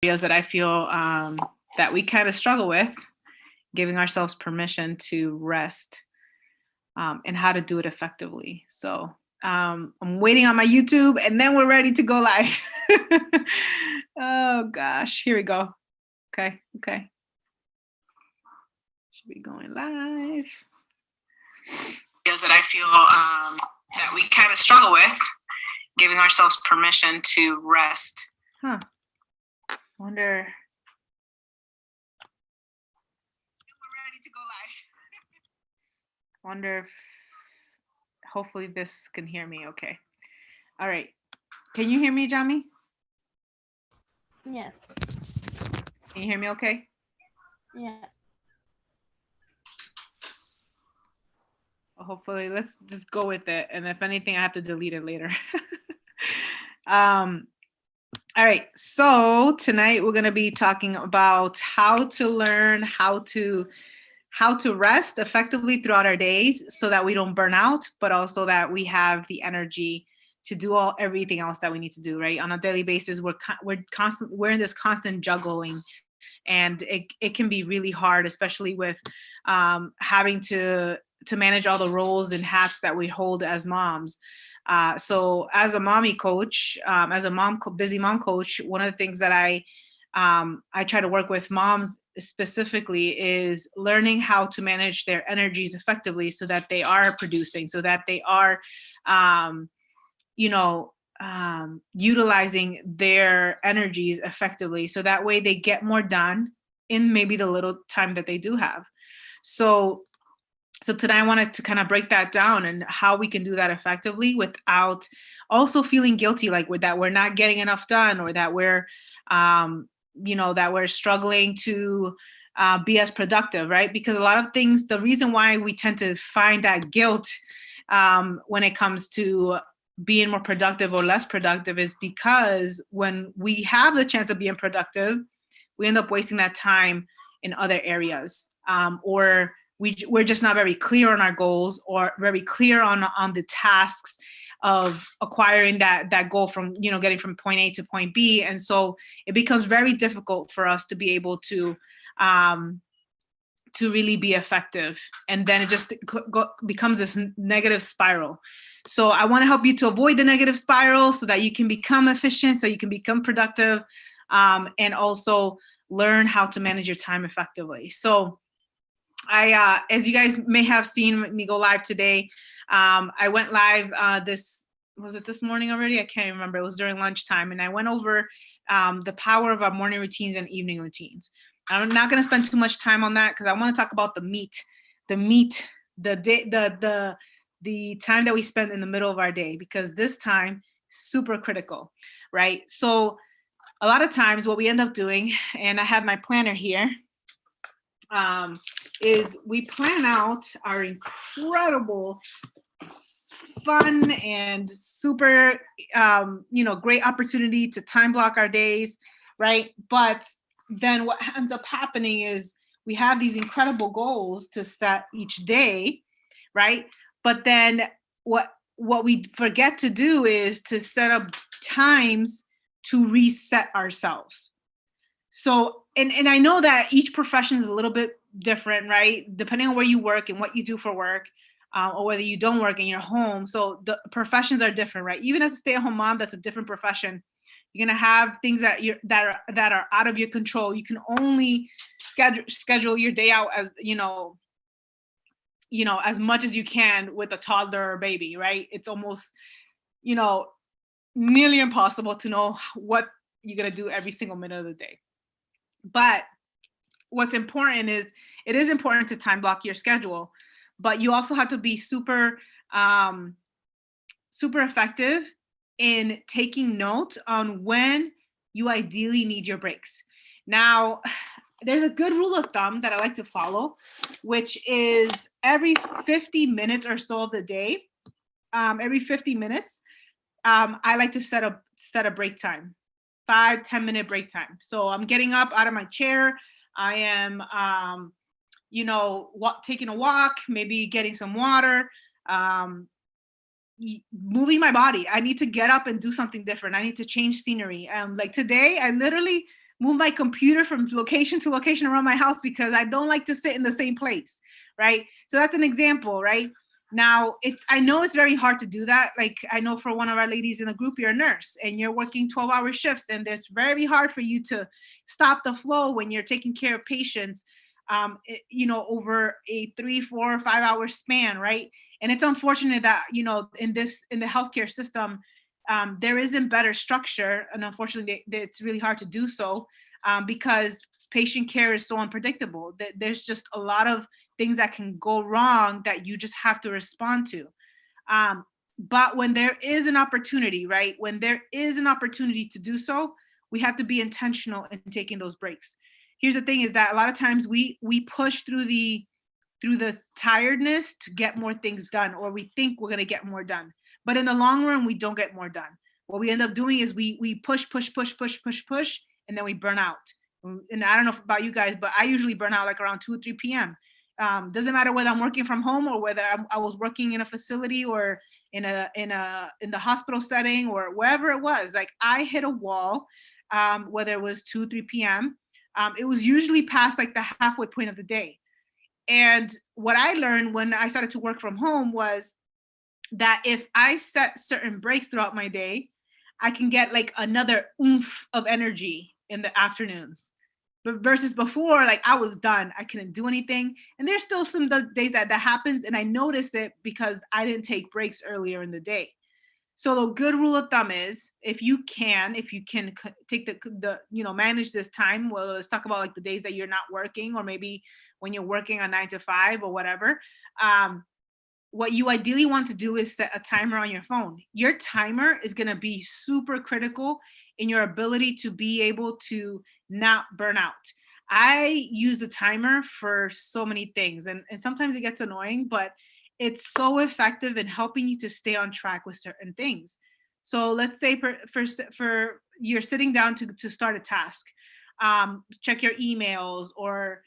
areas that I feel that we kind of struggle with, giving ourselves permission to rest and how to do it effectively. So I'm waiting on my YouTube and then we're ready to go live. Oh gosh, here we go. Okay. Should be going live. Areas that I feel that we kind of struggle with, giving ourselves permission to rest. Wonder. We're ready to go live. Wonder if hopefully this can hear me okay. All right. Can you hear me, Jami? Yes. Can you hear me okay? Yeah. Well, hopefully, let's just go with it. And if anything, I have to delete it later. All right, so tonight we're going to be talking about how to learn how to rest effectively throughout our days so that we don't burn out, but also that we have the energy to do everything else that we need to do, right? On a daily basis, we're in this constant juggling, and it can be really hard, especially with having to manage all the roles and hats that we hold as moms. So as a mommy coach, as a busy mom coach, one of the things that I try to work with moms specifically is learning how to manage their energies effectively so that they are producing, so that they are, utilizing their energies effectively. So that way they get more done in maybe the little time that they do have. So today I wanted to kind of break that down and how we can do that effectively without also feeling guilty, like that we're not getting enough done, or that we're, that we're struggling to be as productive, right? Because a lot of things, the reason why we tend to find that guilt when it comes to being more productive or less productive is because when we have the chance of being productive, we end up wasting that time in other areas, or we're just not very clear on our goals or very clear on the tasks of acquiring that goal from, getting from point A to point B. And so it becomes very difficult for us to be able to really be effective. And then it just becomes this negative spiral. So I want to help you to avoid the negative spiral so that you can become efficient, so you can become productive, and also learn how to manage your time effectively. So I, as you guys may have seen me go live today, I went live was it this morning already? I can't remember. It was during lunchtime, and I went over the power of our morning routines and evening routines. I'm not going to spend too much time on that because I want to talk about the time that we spend in the middle of our day, because this time super critical, right? So a lot of times what we end up doing, and I have my planner here, is we plan out our incredible, fun, and super, great opportunity to time block our days, right? But then what ends up happening is we have these incredible goals to set each day, right? But then what we forget to do is to set up times to reset ourselves. So, and I know that each profession is a little bit different, right? Depending on where you work and what you do for work, or whether you don't work in your home. So the professions are different, right? Even as a stay-at-home mom, that's a different profession. You're gonna have things that are out of your control. You can only schedule your day out as as much as you can with a toddler or baby, right? It's almost nearly impossible to know what you're gonna do every single minute of the day. But what's important is it is important to time block your schedule, but you also have to be super effective in taking note on when you ideally need your breaks. Now, there's a good rule of thumb that I like to follow, which is every 50 minutes or so of the day, every 50 minutes, I like to set a break time, 5-10 minute break time. So I'm getting up out of my chair. I am, taking a walk, maybe getting some water, moving my body. I need to get up and do something different. I need to change scenery. Like today, I literally move my computer from location to location around my house because I don't like to sit in the same place, right? So that's an example, right? Now, I know it's very hard to do that. Like, I know for one of our ladies in the group, you're a nurse and you're working 12-hour shifts, and it's very hard for you to stop the flow when you're taking care of patients, over a 3, 4, 5 hour span, right? And it's unfortunate that, in the healthcare system, there isn't better structure, and unfortunately, it's really hard to do so, because patient care is so unpredictable. There's just a lot of things that can go wrong that you just have to respond to. But when there is an opportunity, right? When there is an opportunity to do so, we have to be intentional in taking those breaks. Here's the thing: is that a lot of times we push through the tiredness to get more things done, or we think we're going to get more done. But in the long run, we don't get more done. What we end up doing is we push, and then we burn out. And I don't know about you guys, but I usually burn out like around 2 or 3 p.m. Doesn't matter whether I'm working from home or whether I was working in a facility or in the hospital setting or wherever it was. Like, I hit a wall, whether it was 2, 3 p.m. It was usually past like the halfway point of the day. And what I learned when I started to work from home was that if I set certain breaks throughout my day, I can get like another oomph of energy in the afternoons. But versus before, like, I was done. I couldn't do anything. And there's still some days that happens, and I notice it because I didn't take breaks earlier in the day. So the good rule of thumb is, if you can take manage this time. Well, let's talk about like the days that you're not working, or maybe when you're working on 9 to 5 or whatever. What you ideally want to do is set a timer on your phone. Your timer is going to be super critical in your ability to be able to not burn out. I use a timer for so many things, and sometimes it gets annoying, but it's so effective in helping you to stay on track with certain things. So let's say for you're sitting down to start a task, check your emails, or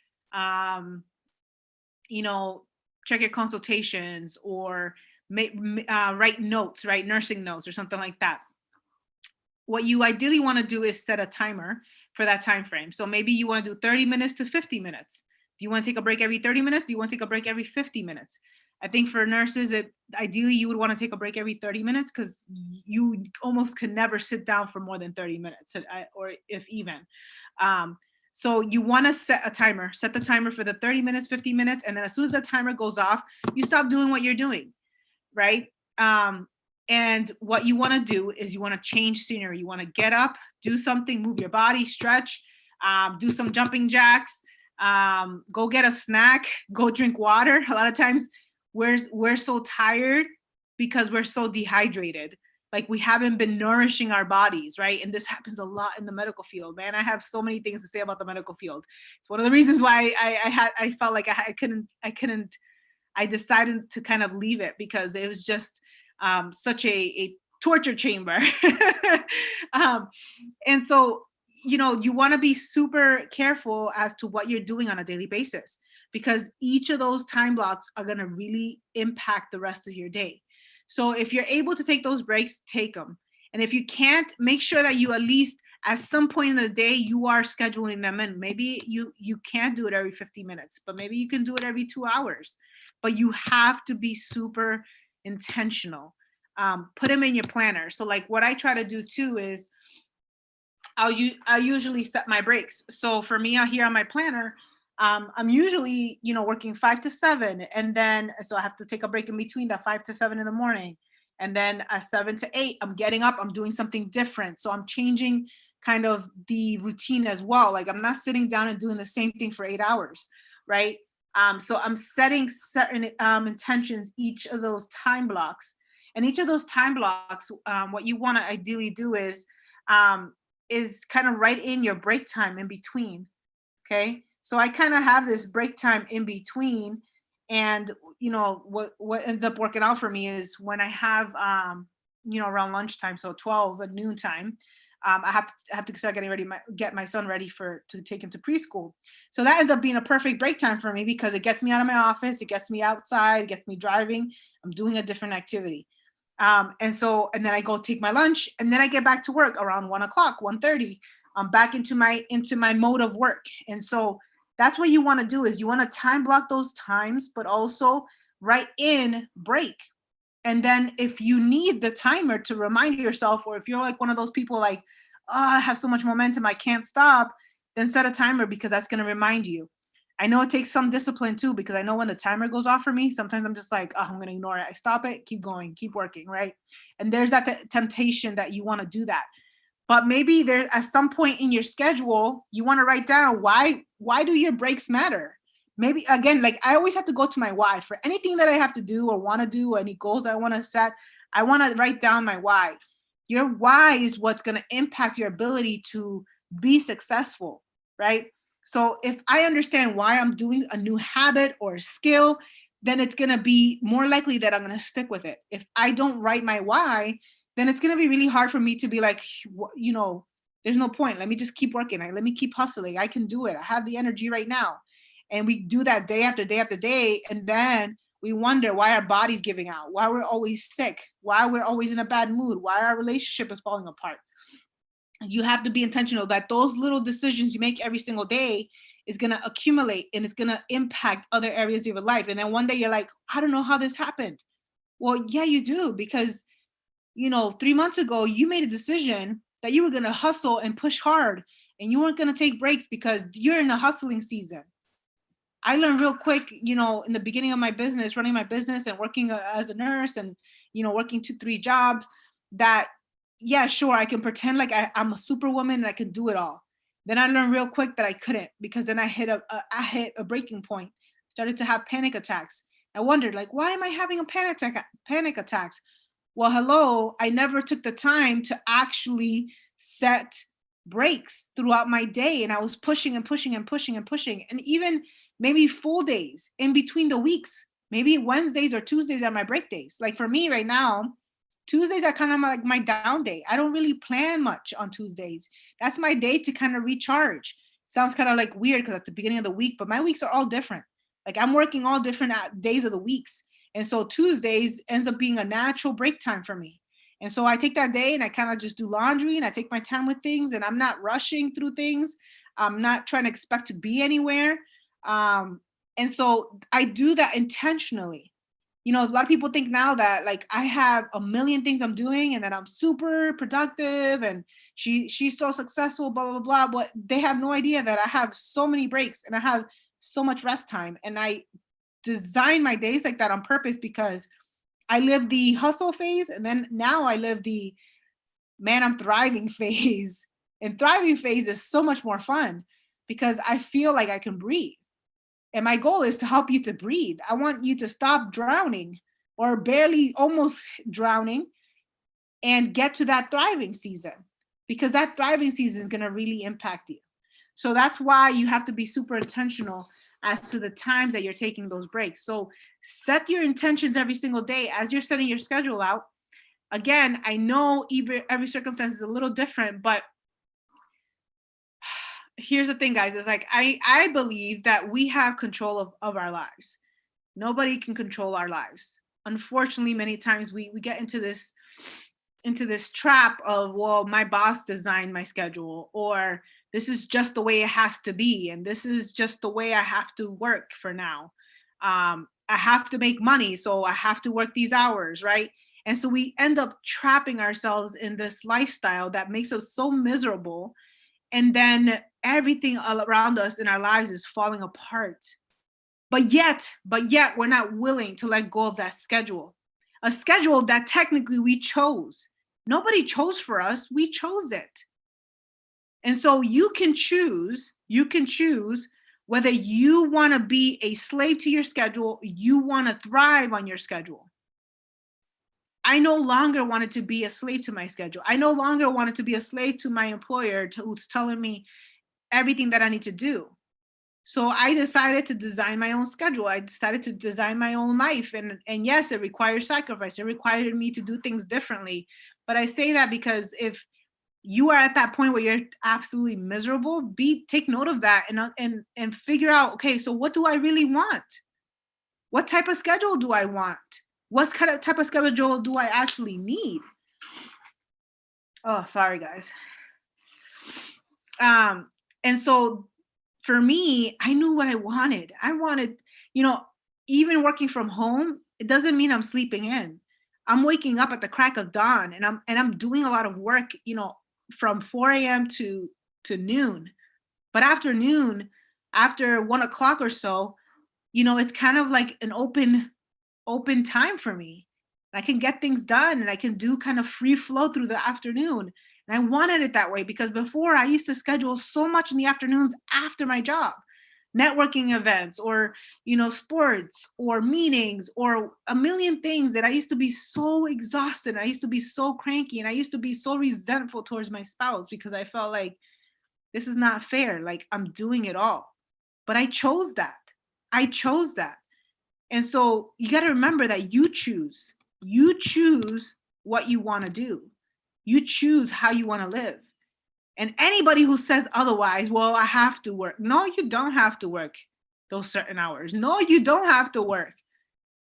check your consultations, or write notes, right? Nursing notes or something like that. What you ideally want to do is set a timer for that time frame. So maybe you want to do 30 minutes to 50 minutes. Do you want to take a break every 30 minutes? Do you want to take a break every 50 minutes? I think for nurses, ideally you would want to take a break every 30 minutes, because you almost can never sit down for more than 30 minutes, or if even. So you want to set the timer for the 30 minutes, 50 minutes. And then as soon as the timer goes off, you stop doing what you're doing, right? And what you want to do is you want to change scenery. You want to get up, do something, move your body, stretch, do some jumping jacks, go get a snack, go drink water. A lot of times we're so tired because we're so dehydrated. Like, we haven't been nourishing our bodies, right? And this happens a lot in the medical field, man. I have so many things to say about the medical field. It's one of the reasons why I felt like I decided to kind of leave it, because it was just such a torture chamber. And so, you want to be super careful as to what you're doing on a daily basis, because each of those time blocks are going to really impact the rest of your day. So if you're able to take those breaks, take them. And if you can't, make sure that you at least at some point in the day, you are scheduling them in. Maybe you can't do it every 50 minutes, but maybe you can do it every 2 hours. But you have to be super intentional. Put them in your planner. So like what I try to do too is I usually set my breaks. So for me out here on my planner, I'm usually, working 5 to 7. And then, so I have to take a break in between that 5 to 7 in the morning. And then at 7 to 8, I'm getting up, I'm doing something different. So I'm changing kind of the routine as well. Like, I'm not sitting down and doing the same thing for 8 hours, right? So I'm setting certain intentions each of those time blocks. And each of those time blocks, what you want to ideally do is kind of write in your break time in between. Okay. So I kind of have this break time in between. And, what ends up working out for me is when I have, around lunchtime, so 12 at noontime, I have to start getting ready, get my son ready to take him to preschool. So that ends up being a perfect break time for me, because it gets me out of my office, it gets me outside, it gets me driving, I'm doing a different activity. And then I go take my lunch, and then I get back to work around 1 o'clock, 1:30. back into my mode of work. And so that's what you want to do, is you want to time block those times, but also write in break. And then if you need the timer to remind yourself, or if you're like one of those people like, oh, I have so much momentum, I can't stop, then set a timer, because that's going to remind you. I know it takes some discipline too, because I know when the timer goes off for me, sometimes I'm just like, oh, I'm going to ignore it. I stop it, keep going, keep working, right? And there's that temptation that you want to do that. But maybe there at some point in your schedule, you want to write down why do your breaks matter? Maybe again, like I always have to go to my why for anything that I have to do or want to do, or any goals I want to set. I want to write down my why. Your why is what's going to impact your ability to be successful, right? So if I understand why I'm doing a new habit or skill, then it's going to be more likely that I'm going to stick with it. If I don't write my why, then it's going to be really hard for me to be like, there's no point. Let me just keep working. Let me keep hustling. I can do it. I have the energy right now. And we do that day after day after day. And then we wonder why our body's giving out, why we're always sick, why we're always in a bad mood, why our relationship is falling apart. You have to be intentional that those little decisions you make every single day is going to accumulate, and it's going to impact other areas of your life. And then one day you're like, I don't know how this happened. Well, yeah, you do, because 3 months ago, you made a decision that you were going to hustle and push hard, and you weren't going to take breaks because you're in a hustling season. I learned real quick, in the beginning of my business, running my business and working as a nurse and, working 2-3 jobs, that, yeah, sure, I can pretend like I'm a superwoman and I can do it all. Then I learned real quick that I couldn't, because then I hit a breaking point, started to have panic attacks. I wondered, like, why am I having a panic attacks? Well, hello, I never took the time to actually set breaks throughout my day. And I was pushing and pushing and pushing and pushing. And even maybe full days in between the weeks, maybe Wednesdays or Tuesdays are my break days. Like for me right now, Tuesdays are kind of like my down day. I don't really plan much on Tuesdays. That's my day to kind of recharge. Sounds kind of like weird because at the beginning of the week, but my weeks are all different. Like I'm working all different days of the weeks. And so Tuesdays ends up being a natural break time for me. And so I take that day and I kind of just do laundry and I take my time with things, and I'm not rushing through things. I'm not trying to expect to be anywhere. And so I do that intentionally. A lot of people think now that like I have a million things I'm doing and that I'm super productive and she's so successful, blah, blah, blah. But they have no idea that I have so many breaks and I have so much rest time. And I design my days like that on purpose, because I live the hustle phase, and then now I live the man, I'm thriving phase. And thriving phase is so much more fun because I feel like I can breathe. And my goal is to help you to breathe. I want you to stop drowning or barely almost drowning and get to that thriving season, because that thriving season is going to really impact you. So that's why you have to be super intentional as to the times that you're taking those breaks. So set your intentions every single day as you're setting your schedule out. Again, I know every circumstance is a little different, but here's the thing, guys, is like, I believe that we have control of our lives. Nobody can control our lives. Unfortunately, many times we get into this trap of, well, my boss designed my schedule, or this is just the way it has to be, and this is just the way I have to work for now. I have to make money, so I have to work these hours, right? And so we end up trapping ourselves in this lifestyle that makes us so miserable. And then everything all around us in our lives is falling apart. But yet we're not willing to let go of that schedule. A schedule that technically we chose. Nobody chose for us, we chose it. And so you can choose whether you want to be a slave to your schedule, you want to thrive on your schedule. I no longer wanted to be a slave to my schedule. I no longer wanted to be a slave to my employer who's telling me everything that I need to do. So I decided to design my own schedule. I decided to design my own life. And yes, it requires sacrifice. It required me to do things differently. But I say that because if you are at that point where you're absolutely miserable, take note of that and figure out, okay, so what do I really want? What type of schedule do I want? What kind of type of schedule do I actually need? Oh, sorry, guys. And so for me, I knew what I wanted. I wanted, you know, even working from home, it doesn't mean I'm sleeping in. I'm waking up at the crack of dawn, and I'm doing a lot of work, you know, from 4 a.m. to noon. But after noon, after 1 o'clock or so, you know, it's kind of like an open time for me. I can get things done and I can do kind of free flow through the afternoon. And I wanted it that way because before I used to schedule so much in the afternoons after my job, networking events or, you know, sports or meetings or a million things that I used to be so exhausted. I used to be so cranky and I used to be so resentful towards my spouse because I felt like this is not fair. Like I'm doing it all. But I chose that. I chose that. And so you got to remember that you choose. You choose what you want to do. You choose how you want to live. And anybody who says otherwise, well, I have to work. No, you don't have to work those certain hours. No, you don't have to work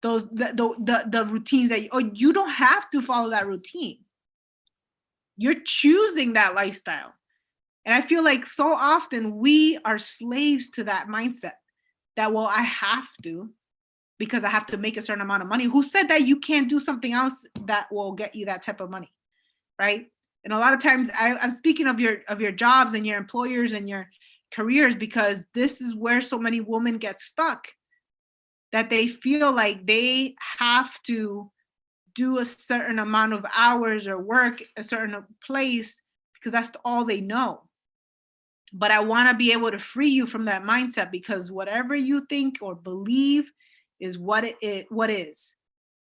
those the routines that you don't have to follow that routine. You're choosing that lifestyle. And I feel like so often we are slaves to that mindset that, well, I have to because I have to make a certain amount of money. Who said that you can't do something else that will get you that type of money, right? And a lot of times I'm speaking of your jobs and your employers and your careers because this is where so many women get stuck, that they feel like they have to do a certain amount of hours or work a certain place because that's all they know. But I want to be able to free you from that mindset because whatever you think or believe is what is.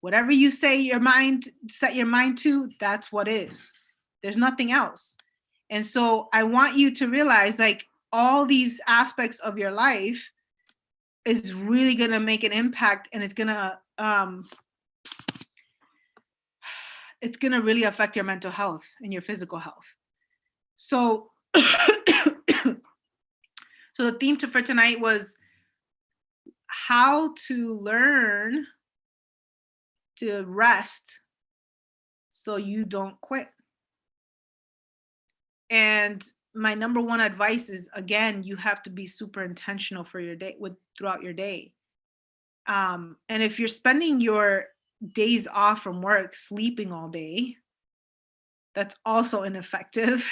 Whatever you say your mind, set your mind to, that's what is. There's nothing else. And so I want you to realize like all these aspects of your life is really going to make an impact, and it's going to really affect your mental health and your physical health. So so the theme for tonight was how to learn to rest so you don't quit. And my number one advice is, again, you have to be super intentional for your day throughout your day. And if you're spending your days off from work sleeping all day, that's also ineffective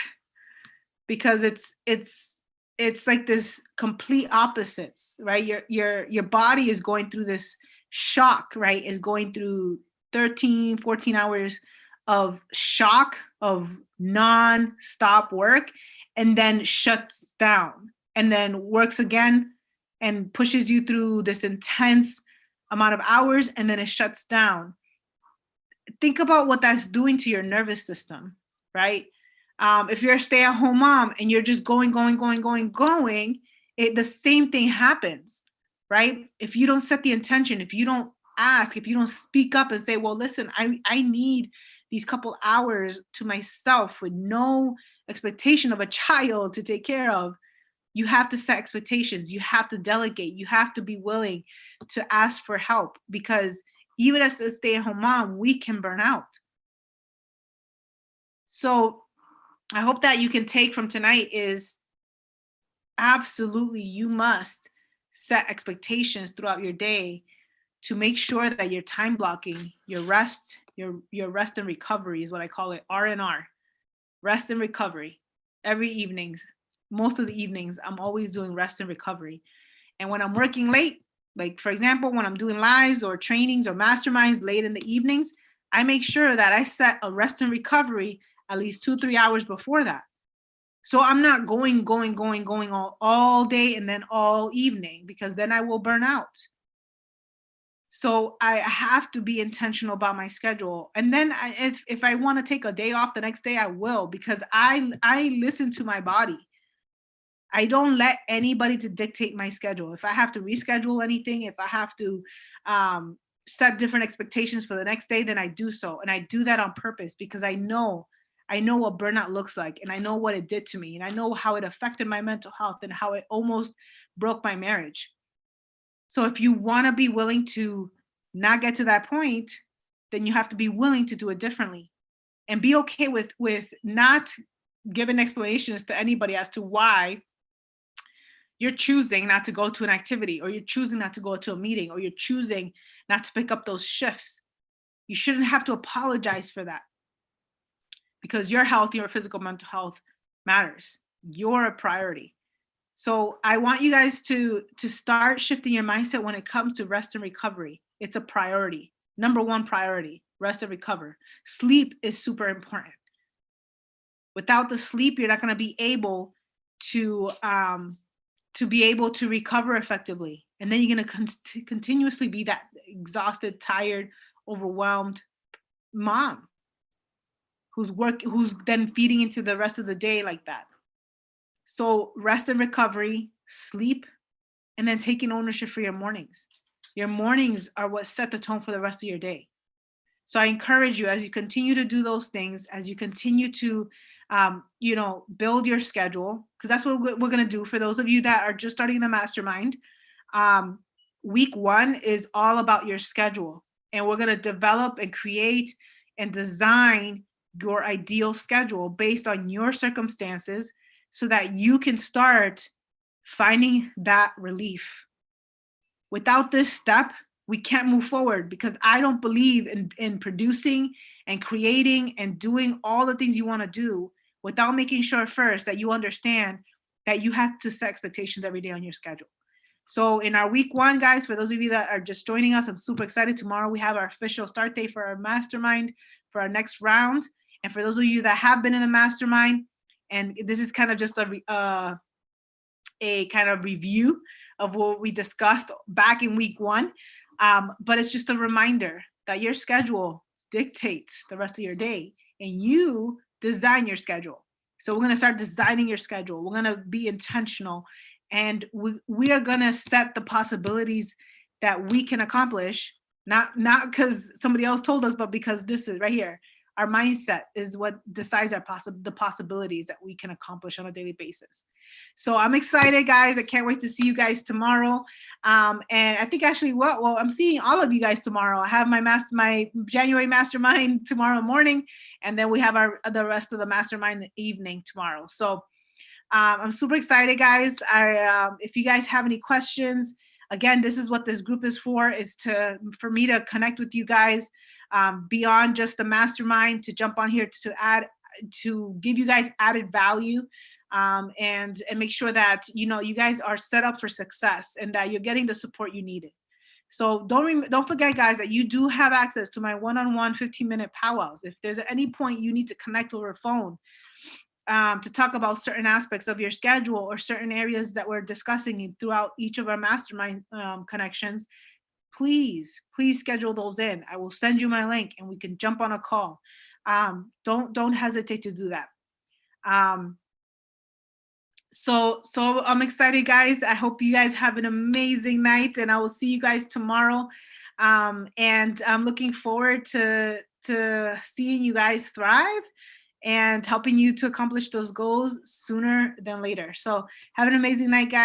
because it's like this complete opposites, right? Your body is going through this shock, right? Is going through 13, 14 hours of shock of non-stop work, and then shuts down and then works again and pushes you through this intense amount of hours, and then it shuts down. Think about what that's doing to your nervous system, right? If you're a stay-at-home mom and you're just going, the same thing happens, right? If you don't set the intention, if you don't ask, if you don't speak up and say, well, listen, I need these couple hours to myself with no expectation of a child to take care of, you have to set expectations. You have to delegate. You have to be willing to ask for help, because even as a stay-at-home mom, we can burn out. So I hope that you can take from tonight is absolutely you must set expectations throughout your day to make sure that you're time blocking your rest, your rest and recovery is what I call it, R&R, rest and recovery. Every evenings, most of the evenings, I'm always doing rest and recovery. And when I'm working late, like for example, when I'm doing lives or trainings or masterminds late in the evenings, I make sure that I set a rest and recovery at least 2-3 hours before that. So I'm not going all day and then all evening, because then I will burn out. So I have to be intentional about my schedule. And then if I want to take a day off the next day, I will, because I listen to my body. I don't let anybody to dictate my schedule. If I have to reschedule anything, if I have to set different expectations for the next day, then I do so. And I do that on purpose because I know what burnout looks like, and I know what it did to me, and I know how it affected my mental health and how it almost broke my marriage. So if you want to be willing to not get to that point, then you have to be willing to do it differently and be okay with not given explanations to anybody as to why you're choosing not to go to an activity, or you're choosing not to go to a meeting, or you're choosing not to pick up those shifts. You shouldn't have to apologize for that, because your health, your physical, mental health matters. You're a priority. So I want you guys to start shifting your mindset when it comes to rest and recovery. It's a priority. Number one priority, rest and recover. Sleep is super important. Without the sleep, you're not going to be able to recover effectively. And then you're going to continuously be that exhausted, tired, overwhelmed mom who's then feeding into the rest of the day like that. So rest and recovery, sleep, and then taking ownership for your mornings. Your mornings are what set the tone for the rest of your day. So I encourage you, as you continue to do those things, as you continue to build your schedule, because that's what we're going to do. For those of you that are just starting the mastermind, week 1 is all about your schedule, and we're going to develop and create and design your ideal schedule based on your circumstances, so that you can start finding that relief. Without this step, we can't move forward, because I don't believe in producing and creating and doing all the things you want to do without making sure first that you understand that you have to set expectations every day on your schedule. So in our week 1, guys, for those of you that are just joining us, I'm super excited. Tomorrow we have our official start date for our mastermind for our next round. And for those of you that have been in the mastermind, and this is kind of just a kind of review of what we discussed back in week 1. But it's just a reminder that your schedule dictates the rest of your day, and you design your schedule. So we're going to start designing your schedule. We're going to be intentional, and we are going to set the possibilities that we can accomplish, not because somebody else told us, but because this is right here. Our mindset is what decides the possibilities that we can accomplish on a daily basis. So I'm excited, guys. I can't wait to see you guys tomorrow. And I think actually, well, I'm seeing all of you guys tomorrow. I have my January mastermind tomorrow morning, and then we have the rest of the mastermind in the evening tomorrow. So I'm super excited, guys. If you guys have any questions, again, this is what this group is for for me to connect with you guys beyond just the mastermind, to jump on here to give you guys added value, and make sure that you guys are set up for success and that you're getting the support you needed. So don't forget, guys, that you do have access to my one-on-one 15-minute powwows. If there's at any point you need to connect over a phone to talk about certain aspects of your schedule or certain areas that we're discussing throughout each of our mastermind connections, please schedule those in. I will send you my link and we can jump on a call. Don't hesitate to do that. So I'm excited, guys. I hope you guys have an amazing night, and I will see you guys tomorrow. And I'm looking forward to seeing you guys thrive and helping you to accomplish those goals sooner than later. So have an amazing night, guys.